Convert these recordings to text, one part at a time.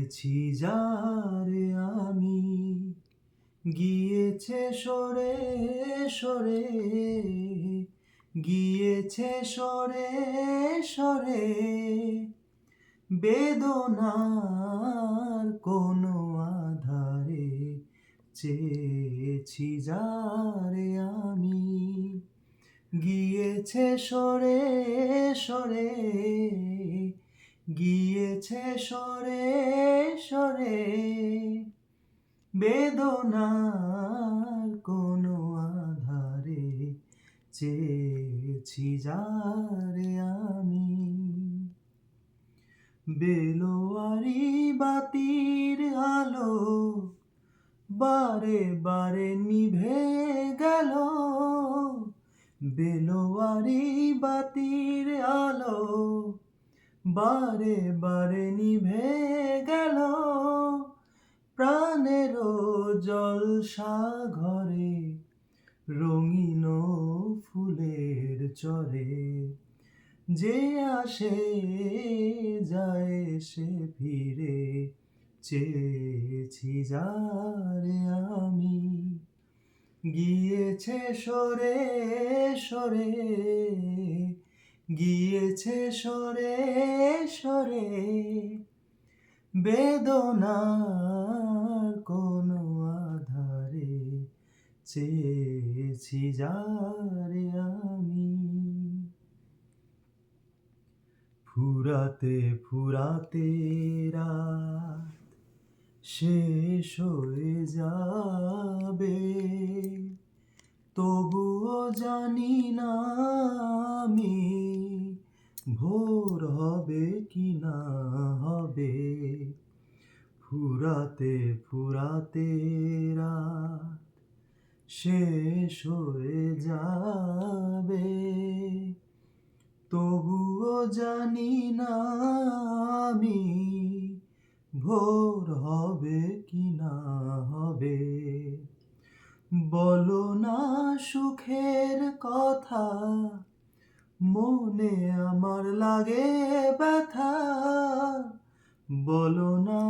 চেয়েছি যারে আমি, গিয়েছে সরে সরে, গিয়েছে সরে সরে, বেদনার কোনো আধারে চেয়েছি যারে আমি, গিয়েছে সরে সরে, গিয়েছে সরে সরে, বেদনার কোনো আধারে চেয়েছি যারে আমি। বেলোয়ারি বাতির আলো বারে বারে নিভে গেল, বেলোয়ারি বাতির আলো বারে বারে নিভে গেল, প্রাণেরও জলসা ঘরে রঙিন ফুলের চরে, যে আসে যায় সে ফিরে, চেয়েছি যারে আমি, গিয়েছে সরে সরে, গিয়েছে সরে সরে, বেদনার কোনো আধারে চেয়েছি যারে আমি। ফুরাতে ফুরাতে রাত শেষ হয়ে যাবে, তবুও জানি না আমি ভোর হবে কি না হবে। ফুরাতে ফুরাতে রাত শেষ হয়ে যাবে, তবুও জানি না আমি ভোর হবে কি না হবে। বলো না সুখের কথা, মনে আমার লাগে ব্যথা, বলো না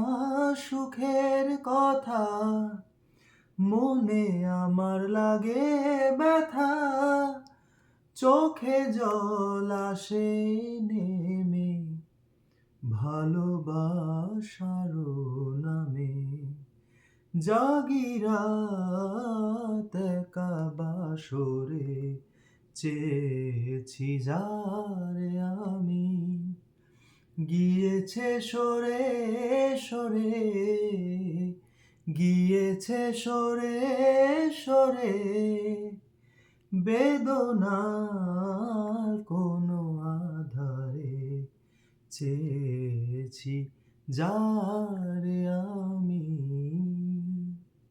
সুখের কথা, মনে আমার লাগে ব্যথা, চোখে জল আসে নেমে ভালোবাসার নামে, জাগি রাত একা বাসরে চেয়েছি যারে আমি, গিয়েছে সরে সরে, গিয়েছে সরে সরে, বেদনার কোনো আধারে চেয়েছি যারে আমি।